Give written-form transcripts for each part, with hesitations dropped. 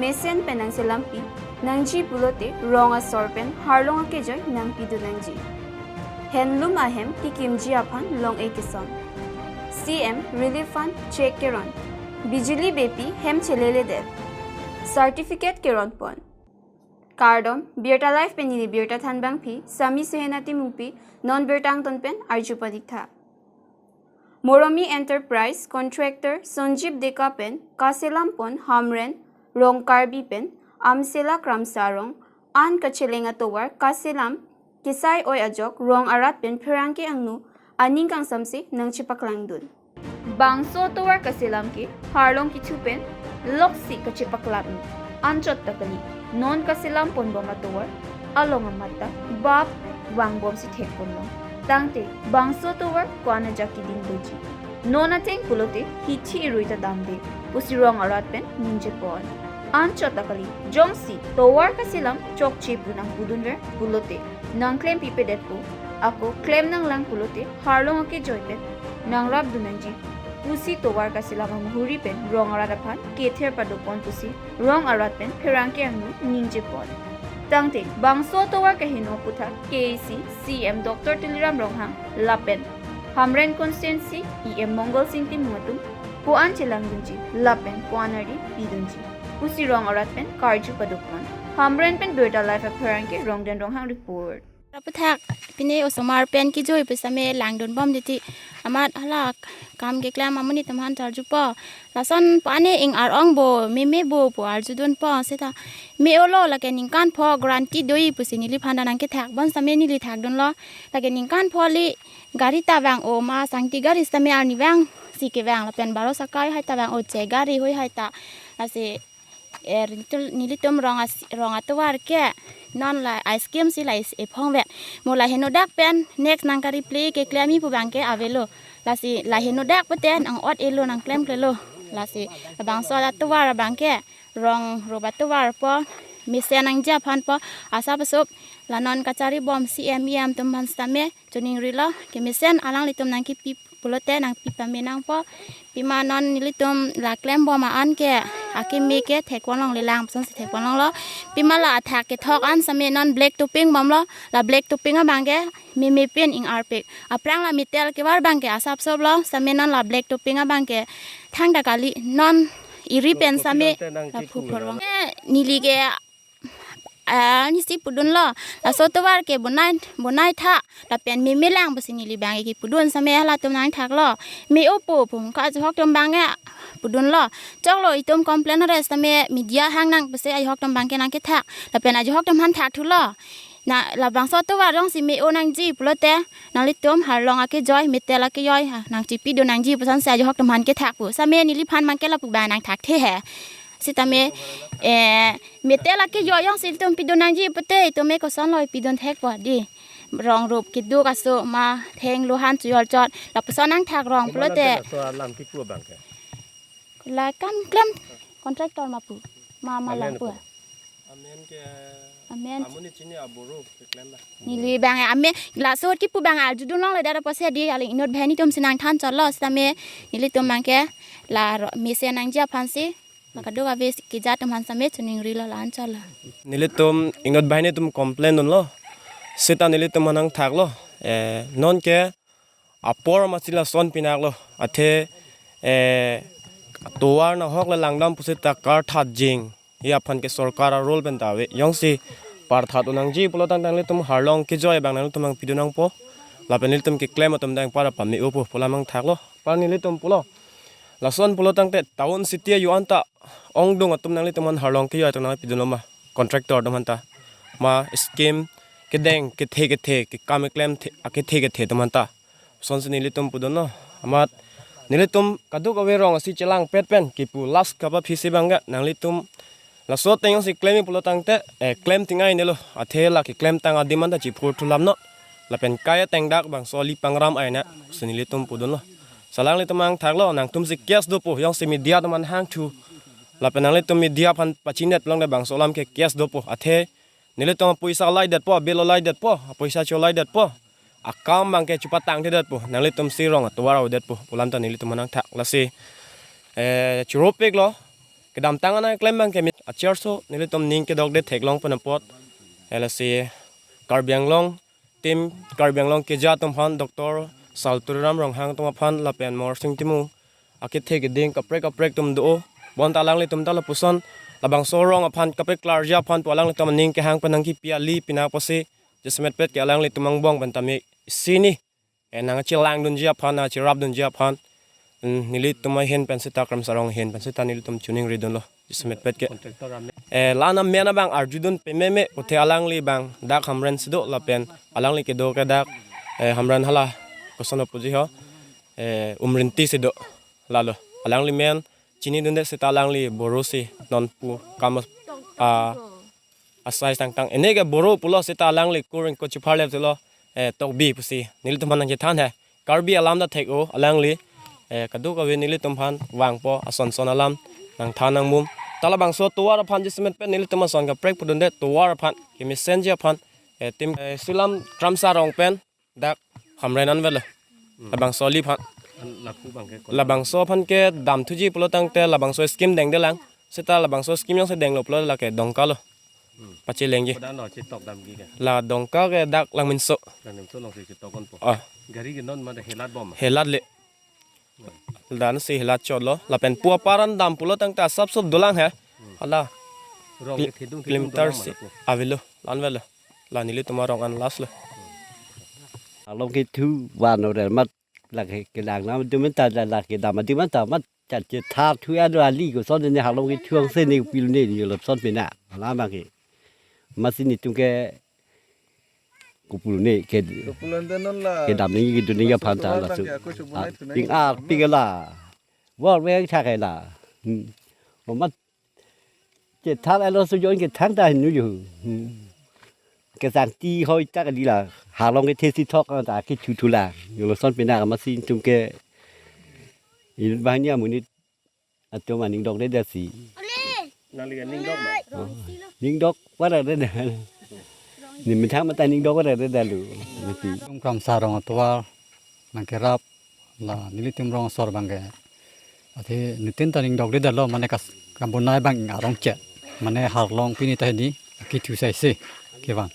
Mesen pen nang selam pi nangji pulote Rong asor pen Harlong akejoi nang pidu nangji Handloom ahem ki kimji aphan long ekison CM Relief Fund check keron Bijuli Beypi hem chelele dev Certificate keron pon Cardom Birta Life penini Birta Thanbang pi Sami Sehenati Mupi non Birtang ton pen Arjupaditha Moromi Enterprise Contractor-Sonjib Deka pen Selam pon Hamren Rong pen amsela kramsarong an kachelenga Tovar selam kisai oi ajok Rong arat pen pherangke angnu aning kang samse nang chipaklang bangso Tovar selam ke Harlong ki chupen loksi kachipaklang anchot takali non selam pon boma Tovar along amata bab wangbom si thekpon long tangte bangso Tovar kwana jaki din doji nona teng pulote hichi iruita damde pusi Rong arat pen ninje pon Anchotakali, jongsi, Tovar selam chok chipu nang budunwer pulote, nang claim pipe detpo, ako claim nang lang pulote, Harlong akejoi pen, nang rab dunanji, pusi Tovar selam ang muhuri pen, Rong arat apan, kether padopon pusi, Rong arat pen, perangke angnu, ningje pon. Tangte, bangso Tovar hino putha, KAC, CM Dr. Tiliram Ronghang, Lapen, Hamren Constancy, EM Mongol Singti Muatum, Puan Chelang Dunji, Lapen, Puanari, Pidunji. Pusi Rong arat pen karju padukman Hamren pen Birta Life appearing ke Rong den Rong hang report Rapatak pine osomar pen ki joi pesame langdon bom diti amat halak kam ke klam amuni tamhan charju pa lason pane ing arong bo meme bo po arjudon pa seta me olo lake ningkan pho granti doi pusini li phanda nang ke thak bon same ni li thak don lo lake ningkan pho li gari ta bang o ma sangti gari same arni bang sike bang la pen baro sakai hai ta bang o che gari hoi hai ta ase nilitum rong atwar ke non la ice cream si la e phong vet mola henodak pen next nang kari play ke klami pu bang ke avelo la si la henodak peten ang ot elo nang klem klelo la si bang so atwar bang ke rong robatwar po Mesen nang ja phan po asa pasop la non kachari bom CMEM tum man stame joning rilo ke Mesen alang litum nang ki pi pulote nang pi pamenang po pima non nilitum la klem bom an ke akimi ke thekwan long le lang son si thekwan long lo pima la athak ke thok an same non black topping bom lo la black topping a bang ke mi pen ing arpek aprang la mitel ke war bang ke asap sob lo same non la black topping a bang ke thang da kali non iri pen same la phu phorong nili ke ni si pudun lo la sotovar ke bonai tha la pen mi melang basini li bang ki pudun same la tum nang thak lo mi opo phum ka jok tum bang ya pudun lo chok lo itum complain re same media hang nang base ai hok tum bang ke nang ke thak la pen ai hok tum han thak thu lo na la bang sotovar rong si mi o nang ji pulote nang li tum Harlong akejoi metel akejoi nang chi pi do nang ji pasan sa hok tum han ke thak pu same ni li phan mang ke la pu ba nang thak the he sitame metela ke yoyong siltum pidonanji pete to me ko son loi pidon thek po di rong rup kidu kaso ma theng lohan chuyol chot la pasonang thak rong plote lam ki pu bang ke la kam klam contractor ma pu ma la pu amen ke amen amuni chini aburu ke klem ba ni li bang ame la sot ki pu bang al judun long le dara pose di ali inot bhani tum sinang than chot lo sitame ni li tum mang ke la Mesen nang ja phansi Makado ka ves kijat man same chuning rilo lan chala nilitum ingot bahine tum complain don lo sita nilitum manang thak lo non ke apor masila son pinak lo athe Tovar na hok la langdam pusita kar that jing ya phan ke sarkar role ben tawe yongsi par that unang ji pulotang tang litum Harlong ke joy bang nang tumang pidunang po la penilitum ke claim tum dang para pami upo pulamang thak lo par nilitum pulo lason pulotang te town city yu anta ongdong atum nang litum Harlong ke yoy tang pidunoma contractor dom hanta ma scheme ke deng ke the ke kam claim ke the dom hanta son se nilitum pudono amat nilitum kaduk awe rong asi chelang pet pen ki pu last ka ba phisi banga nang litum la so teng si claim pulotang te claim tingai nelo athela ki claim tang adimanda chi phur thulam no la pen kaya teng dak bang so li pangram aina sunilitum pudono salang litum ang thaklo nang tum si kes do po yang si media man hang thu la pen nang litum media phan pachinet long de bang so lam ke kes do po athe nilitum puisa lai dat po belo lai dat po puisa cho lai dat po akam bang ke chupa tang dat po nang litum si rong Tovar dat po pulam ta nilitum nang thak la si churopek lo kedam tangan ay claim bang kemi achar so nili tom ning ke dog de thek long panapot lc karbiang long tim karbiang long ke ja tom phan doctor salturam rong hang tom phan la pen mor sing timu akit thek ding kaprek tum do bon talang le tum tala puson labang so rong aphan kapek klar ja phan palang le tom ning ke hang panang ki pia li pina pose jesmet pet ke alang le tumang bong ban tami sini enang chilang dun ja phan na chirap dun ja phan nili tumai hen pensita kram sarong hen pensita nili tum tuning ridon lo jesmet pet ke lana mena bang arjudun pememe uthe alang li bang dak hamren sido la pen alang li ke do ke dak hamren hala kosono puji ho umrinti sido lalo alang li men chini dun de sita alang li borosi non pu kam asai tang enege boro pulo sita alang li kuring ko chupar le lo tokbi pusi nili tum han ke than hai karbi alam da thek o alang li kadu ka we nili tum phan wang po ason son alam nang thanang mum tala bang so Tovar phan jismet pe nili tum son ka prek pudun de Tovar phan ki Mesen je phan tim selam tramsa rong pen dak hamren an vel labang so li phan labang so phan ke dam thuji pulo tang te labang so scheme deng de lang sita labang so scheme yang se deng lo pulo la ke dongka lo pachi lengji la dongka ke dak lang min so gari ke non ma de helat bom helat le dan si helat chot lo la pen pua paran dam pulo tang ta sab dolang hai hala rong ke thidung kilometer si avelo lan vel la nili tuma rong an las lo Harlong cái thứ và nó để mất là cái làng nó tôi mới ta là cái đàm mà tôi mới ta mất chặt chẽ tháp thứ ăn rồi đi của son này Harlong cái thương sen này pin này nhiều lập son bên nào làm mà cái mà xin thì chúng cái pin này cái đàm này cái tôi này cái phản trả là sự tiếng tiếng cái là vợ với cha cái là mà mất chặt tháp anh nó sử dụng cái tháng ta hình như cái dạng ti thôi chắc là đi là Harlong cái thế thóc là cái chú là nhiều là son bên nào mà xin chung cái in bao nhiêu muốn đi cho mà ninh đốc đấy là gì ninh đốc quá là đấy này mình tháng mà tay ninh đốc quá là đấy là lử trong cầm sa rong Tovar mang cái rap là nili tim rong sor bang cái thì nutin ta ninh đốc đấy là lo mà này cái bốn nai bang ngả rong chết mà này Harlong pini ta đi cái chú sai se cái vang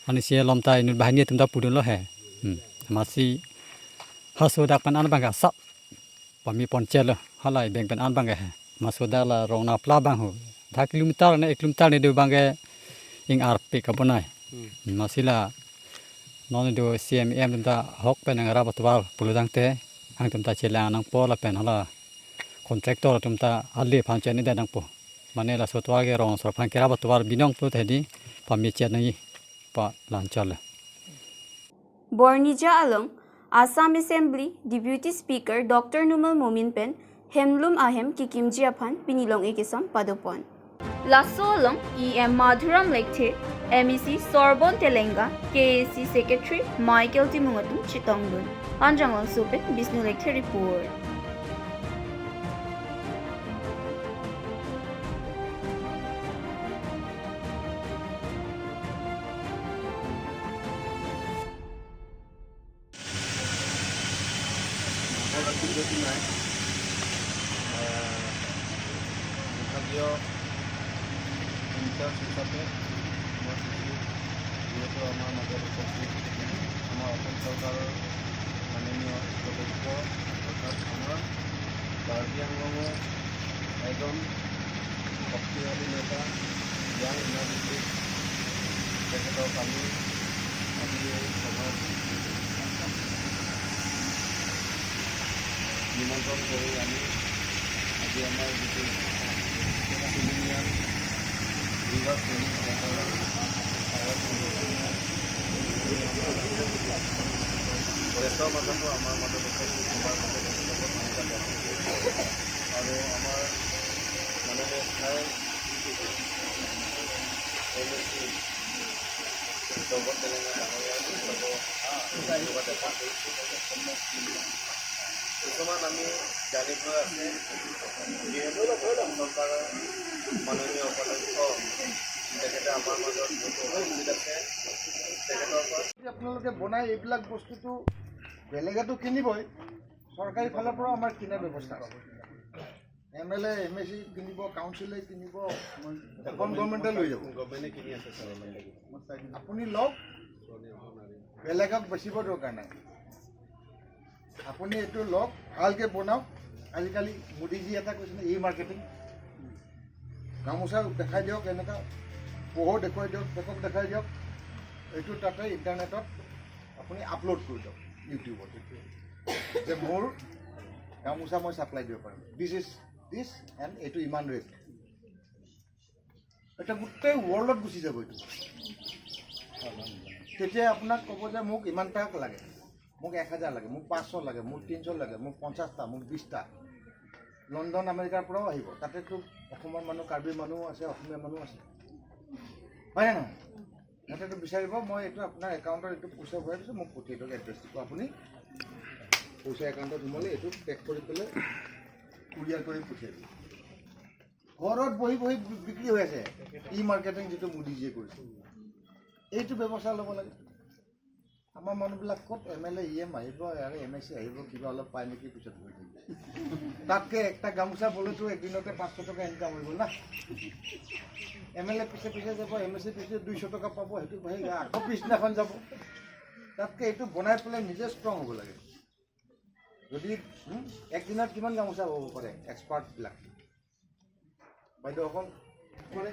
anh sẽ làm tay nút bahaya chúng ta pudun lo he masih hasil dak pan an bang ka sap pami poncel lo halai beng pan an bang ka masuk dak la rong na pla bang ho 1 kilometer ne 1 kilometer ne do bang ka ing rp ka bonai masih la non do cmm chúng ta hok pen ang ra Tovar puludang te hang chúng ta chelang nang po la pen hala contractor chúng ta ali phan chen ni da nang po mane la sotwa ke rong sor phan ke ra Tovar binong pu the di pami chen nai pa lanchal Bornija along Assam Assembly Deputy Speaker Dr. Numal Momin Pen Hemlum Ahem Kikimji Aphan Pinilong Ekisam Padopon Lasso along EM Madhuram Lekthe MEC Sorbon Telenga KAC Secretary Michael Timungatum Chitongdun Anjanglang Supet Bisnu Lekthe Report আপোনালোকে বনাই এইবিলাক বস্তুটো বেলেগেতো কিনিবই চৰকাৰী ফালৰ পৰা আমাৰ কিনাৰ ব্যৱস্থা আছে MLA MSC কিনিব কাউন্সিলে কিনিব এখন গভৰ্ণমেণ্টে লৈ যাব আপুনি লওক বেলেগক বেচিব দৰকাৰ নাই আপুনি এইটো লওক ভালকৈ বনাওক আজিকালি মোদীজী এটা কৈছে ই মাৰ্কেটিং গামোচা দেখাই দিয়ক এনেকুৱা পোহৰ দেখুৱাই দিয়ক বেকক দেখাই দিয়ক এইটো তাতে ইণ্টাৰনেটত আপুনি আপলোড কৰি দিয়ক ইউটিউবত যে মোৰ গামোচা মই ছাপ্লাই দিব পাৰিম দিছ এণ্ড এইটো ইমান ৰেট এটা গোটেই ৱৰ্ল্ডত গুচি যাব এইটো তেতিয়া আপোনাক ক'ব যে মোক ইমান টাকা লাগে মোক 1000 লাগে মোক 500 লাগে মোক 300 লাগে মোক 50টা মোক 20টা লণ্ডন আমেৰিকাৰ পৰাও আহিব তাতেতো অসমৰ মানুহ কাৰ্বি মানুহ আছে অসমীয়া মানুহ আছে হয় নে নহয় সিহঁতেতো বিচাৰিব মই এইটো আপোনাৰ একাউণ্টত এইটো পইচা ভৰাই দিছোঁ মোক পঠিয়াই দিয়ক এড্ৰেছটো আপুনি পইচা একাউণ্টত সোমালে এইটো পেক কৰি পেলাই কুৰিয়াৰ কৰি পঠিয়াই দিব ঘৰত বহি বহি বিক্ৰী হৈ আছে ই মাৰ্কেটিং যিটো মোদীজীয়ে কৰিছে এইটো ব্যৱস্থা ল'ব লাগে আমাৰ মানুহবিলাক ক'ত MLA EM আহিব আৰু MSC আহিব কিবা অলপ পায় নেকি পিছত হৈ থাকিব তাতকৈ একটা গামোচা বলেতো একদিনতে 500 টকা ইনকাম হৈ গ'ল না MLA পিছে পিছে যাব MSC পিছে 200 টকা পাব সেইটো ভাই আকৌ পিছদিনাখন যাব তাতকৈ এইটো বনাই পেলাই নিজে ষ্ট্ৰং হ'ব লাগে যদি একদিনত কিমান গামোচা হ'ব পাৰে এক্সপাৰ্টবিলাক বাইদেউসকল কৰে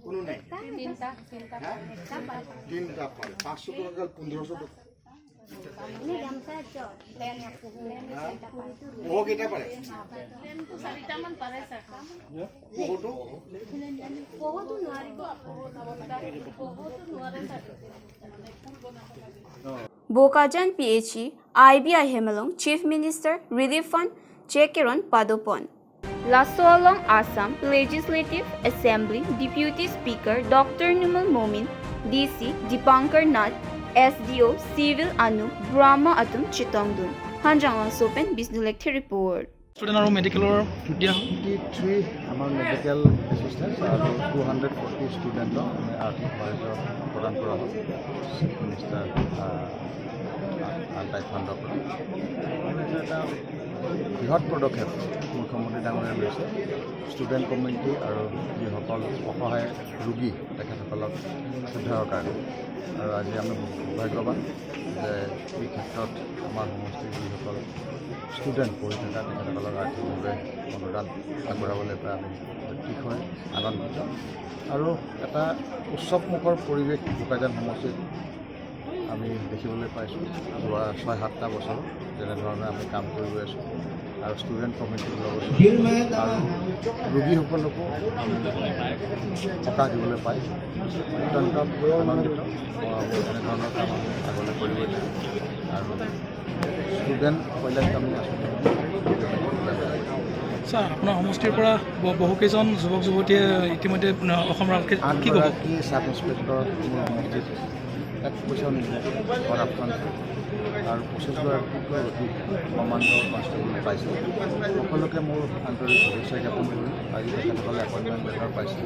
কোনো নাই তিনিটা পালে 500 টকা 1500 টকা পোহো কেইটা পাৰে পোহোটো Bokajan PHE, IBI Hamreng, Chief Minister, Relief Fund, Chekeron Padopon. Lasolong Assam Legislative Assembly Deputy Speaker Dr. Numal Momin, DC Dipankar Nath, SDO Civil Anu Brahma Atum Chitongdun. Hanjang Sopen Bisnulekti Report. Student আৰু মেডিকেলৰ দিয়া 23 আমাৰ medical এসিস্টেন্স আৰু 240 ষ্টুডেণ্টক আমি আৰ্থিক সহায় প্ৰদান কৰা হ'ল মিনিষ্টাৰ আন্টাই ফাণ্ডৰ পৰা এটা বৃহৎ পদক্ষেপ মুখ্যমন্ত্ৰী ডাঙৰীয়াই লৈছে ষ্টুডেণ্ট কমিউনিটি আৰু যিসকল অসহায় ৰোগী তেখেতসকলক উদ্ধাৰৰ কাৰণে আৰু আজি আমি ভাগ্যৱান যে এই ক্ষেত্ৰত আমাৰ সমষ্টিৰ যিসকল ষ্টুডেণ্ট পঢ়ি থকা তেখেতসকলক আৰ্থিকভাৱে অনুদান আগবঢ়াবলৈ পাই আমি অতিশয় আনন্দিত আৰু এটা উৎসৱমুখৰ পৰিৱেশ বোকাজান সমষ্টিত আমি দেখিবলৈ পাইছোঁ যোৱা 6-7টা বছৰ যেনেধৰণে আমি কাম কৰি গৈ আছোঁ আৰু ষ্টুডেণ্ট কমিটিৰ লগত আৰু ৰোগীসকলকো আমি সকাহ দিবলৈ পাই অত্যন্ত আনন্দিত এনেধৰণৰ কাম আমি আগলৈ কৰিব লাগিব আৰু ষ্টুডেণ্ট কল্যাণকামী আঁচনি ছাৰ আপোনাৰ সমষ্টিৰ পৰা বহুকেইজন যুৱক যুৱতীয়ে ইতিমধ্যে অসমৰ কি ক'ব চাব ইন্সপেক্টৰ মোৰ সমষ্টিত 1 পইচাও নিদিয়ে কৰাপশ্যন আৰু 25গৰাকীতকৈ অধিক কমাণ্ডৰ কনষ্টেবল পাইছে সকলোকে মোৰ আন্তৰিক শুভেচ্ছা জ্ঞাপন কৰিলোঁ আজি তেখেতসকলে এপইণ্টমেণ্ট লেটাৰ পাইছে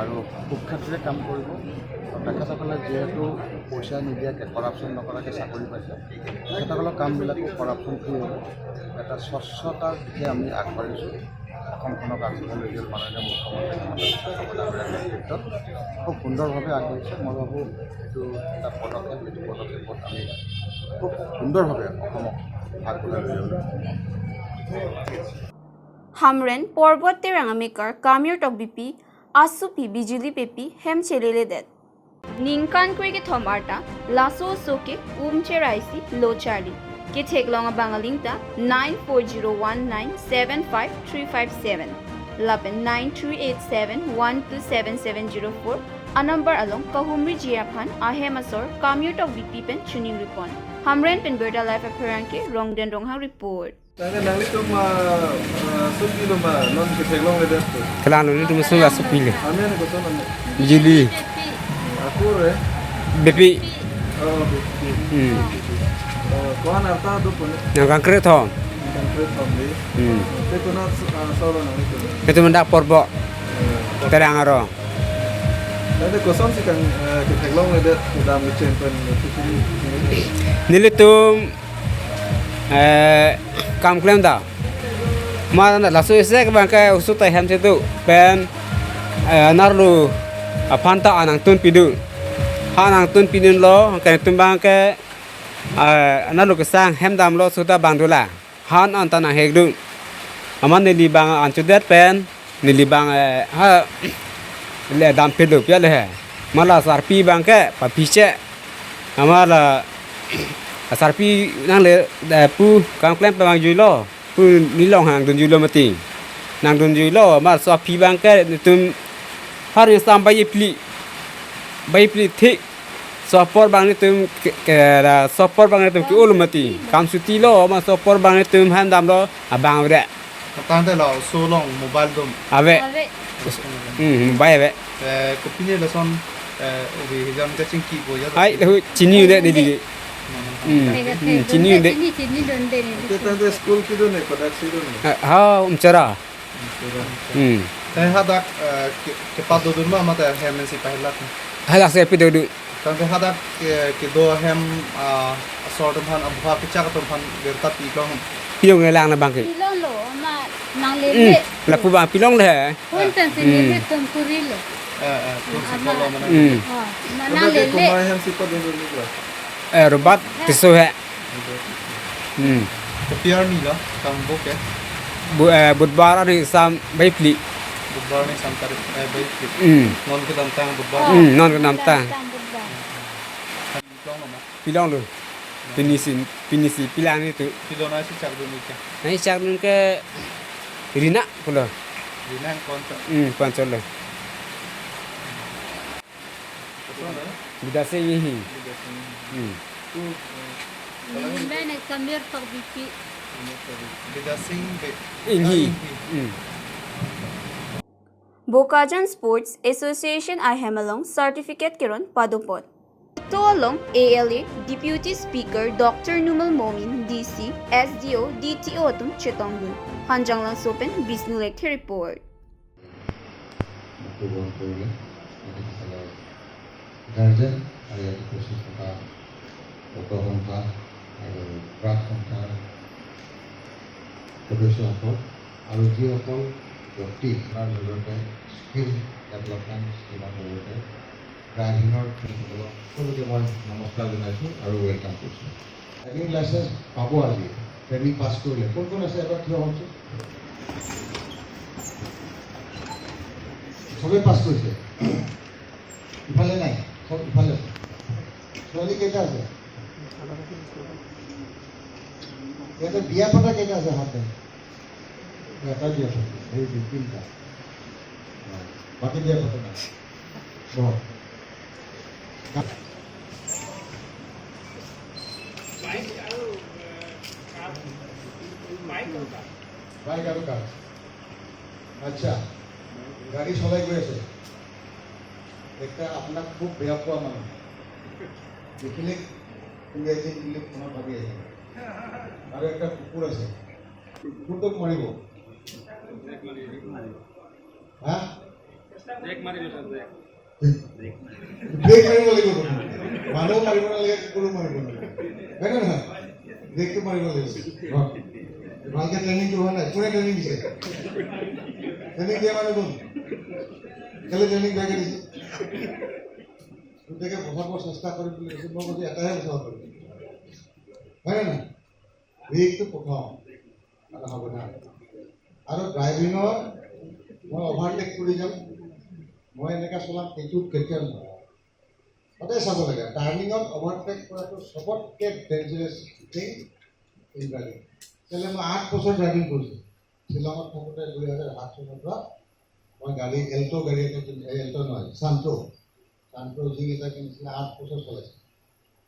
আৰু সুখ্যাতিৰে কাম কৰিব আৰু তেখেতসকলে যিহেতু পইচা নিদিয়াকৈ কৰাপশ্যন নকৰাকৈ চাকৰি পাইছে তেখেতসকলৰ কামবিলাকো কৰাপশ্যন ফ্ৰী হ'ব এটা স্বচ্ছতাৰ দিশে আমি আগবাঢ়িছোঁ অসমখনক আগবঢ়াই লৈ গ'ল মাননীয় মুখ্যমন্ত্ৰী ক্ষেত্ৰত খুব সুন্দৰভাৱে আগবাঢ়িছে মই ভাবোঁ এইটো এটা পদক্ষেপ এইটো পদক্ষেপত আমি খুব সুন্দৰভাৱে অসমক আগবঢ়াই লৈ যাব Hamren, porbot, terang, amekar, kamir, tokbipi, asopi, Bijuli Beypi, chelele det. Ningkan kweke thomarta, laso soke, cheraisi, lo charli. Ke theklonga bangalingta 9401975357. Lapen 9387127704. A number along Kahumri Jiaphan, Ahem Asor, kamir tokbipi pen tuning report. Hamren pen berda life appearance ke Rong den Rong report. Kelang ni tu mesti asopi le. Bijuli Beypi. Yang konkret thong. Itu mendak porbot. Terang aro. Nilai tu kam klem da ma na la so se ka bang ka usu ta hem se tu pen narlu apanta anang tun pidu hanang tun pidun lo ka tun bang ka narlu ka sang hem dam lo su ta bang du la han an ta na hek du aman ni li bang an chu det pen ni li bang ha le dam pidu pya le mala sar pi bang ka pa pi che amala asar pi nang le pu kam klem pa bang jui lo pu ni long hang dun jui lo mati nang dun jui lo ma so pi bang ka tum har ni sam bai pli thi so por bang ni tum ke so por bang ni tum ki ul mati kam suti lo ma so por bang ni tum han dam lo abang re Tang te lao so long mobile dom. ave bai ave Kopine la son obi hijam ka ching ki bo ya. ai le chini de di chini de Te tang te school ki do ne padak si do ne. ha chara Te hadak ke pa do ma mata hem si pahla. hala se pi do Tang te hadak ke do hem asor dom han abha ki chak dom han berta pi ko. pilong le lang na bang ke pilong lo ma nang lele la pu bang pilong le pun tan si lele tum kuril Tu si palo mana. ma nang Ko lele ma hem si pa do ni la. robat tiso he Ko piar ni la tang bo ke. budbar ani sam bai pli Budbar ni samtar bai ki. Non ke tang budbar. non ka nam ta pilong lu pinisi pilang itu Kilo na si chak do ni ke. nai chak nun ke rina pula Dinang kontra. pancol le bidase yi Hamren nak kamir tokbipi Bida sing be. inhi Bokajan Sports Association I Hamlong Certificate Kiron Padupot. Tolong ALA Deputy Speaker Dr. Numal Momin DC SDO DTO tum Chetongdun Hanjanglang Sopen Bisnulek report. Guardian আৰু ইয়াত উপস্থিত থকা উপসংখ্যা আৰু প্ৰাক সংখ্যাৰ সদস্যসকল আৰু যিসকল ব্যক্তি তাৰ জৰিয়তে স্কিল ডেভেলপমেণ্ট স্কিমৰ জৰিয়তে ড্ৰাইভিঙৰ ক্ষেত্ৰসকলক সকলোকে মই নমস্কাৰ জনাইছোঁ আৰু ৱেলকাম কৰিছোঁ। ড্ৰাইভিং লাইচেঞ্চ পাব আজি ট্ৰেইনিং পাছ কৰিলে কোন কোন আছে এবাৰ থিয় হওকচোন। চবেই পাছ কৰিছে ইফালে নাই সব ইফালে আছে ছোৱালী কেইটা আছে ইয়াতে বিয়া পতা কেইটা আছে হাতে এটা বিয়া পতা এই তিনিটা বাকী বিয়া পতা নাই বাইক আৰু কাৰ আচ্ছা গাড়ী চলাই গৈ আছে একটা আপোনাক খুব বেয়া পোৱা মানুহ দেখিলে কোনোবাই যে বুলি মনত ভাবি আছে আৰু একটা কুকুৰ আছে কুকুৰটোক মাৰিব হা ব্ৰেক মাৰিব লাগিব মানুহ মাৰিব নালাগে কুকুৰো মাৰিব নালাগে হয় নে নহয় ব্ৰেকটো মাৰিব লাগিব ভালকে ট্ৰেইনিংটো হোৱা নাই কোনে ট্ৰেইনিং দিছে ট্ৰেইনিং দিয়া মানুহ কোন কেলে ট্ৰেইনিং বেয়াকে দিছে গোটেইকে বচাব চেষ্টা কৰিম বুলি কৈছে মই কৈছোঁ এটাহে বচাব পাৰিম হয় নে নহয় ব্ৰেকটো প্ৰথম আৰু সাৱধান আৰু ড্ৰাইভিঙৰ মই অভাৰটেক কৰি যাম মই এনেকৈ চলাম এইটোত কেতিয়াও নহয় সদায় চাব লাগে টাৰ্ণিঙত অভাৰটেক কৰাটো চবতকৈ ডেঞ্জাৰাছ থিং ইন ড্ৰাইভিং কেলৈ মই 8 বছৰ ড্ৰাইভিং কৰিছোঁ শ্বিলঙত থাকোঁতে 2007 চনৰ পৰা মই গাড়ী এল্টো গাড়ী এটা কিনিছিলোঁ এল্টো নহয় চান্টো জিং এটা কিনিছিলে 8 বছৰ চলাইছে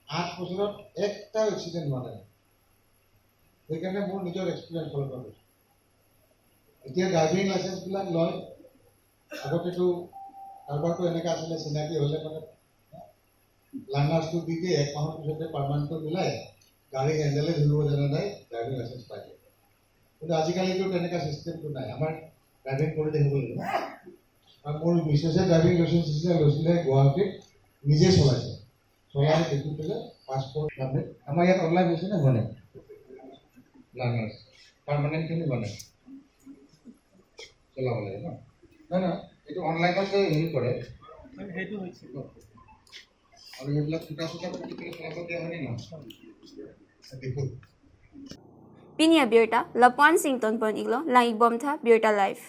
8 বছৰত একটা এক্সিডেণ্ট হোৱা নাই সেইকাৰণে মোৰ নিজৰ এক্সপিৰিয়েঞ্চ ফালৰ পৰা কৈছোঁ এতিয়া ড্ৰাইভিং লাইচেঞ্চবিলাক লয় আগতেতো কাৰোবাৰটো এনেকৈ আছিলে চিনাকি হ'লে মানে লাৰ্ণাৰ্ছটো দি দিয়ে 1 মাহৰ পিছতে পাৰ্মানেণ্টটো মিলাই গাড়ী হেণ্ডেলে ধৰিব জনা নাই ড্ৰাইভিং লাইচেঞ্চ পাই দিয়ে কিন্তু আজিকালিতো তেনেকুৱা চিষ্টেমটো নাই আমাৰ ড্ৰাইভিং কৰি দেখিব লাগিব আৰু মোৰ মিছেছে ড্ৰাইভিং লাইচেঞ্চ লৈছিলে গুৱাহাটীত নিজে চলাইছে চলাই দেখি পেলাই পাছপৰ্ট কামে আমাৰ ইয়াত অনলাইন হৈছে নে হোৱা নাই লাৰ্ণাৰ্ছ পাৰ্মানেণ্টখিনি বনায় চলাব লাগে ন নহয় নহয় এইটো অনলাইনতে হেৰি কৰে সেইটো হৈছে আৰু এইবিলাক চোতা চোতা পুতি পেলাই চলাব দিয়া হয়নে নহয় দেখোঁ Pinia Birta, Lapuan Sington Pon Iglo, Lang Igbomta, Birta Life.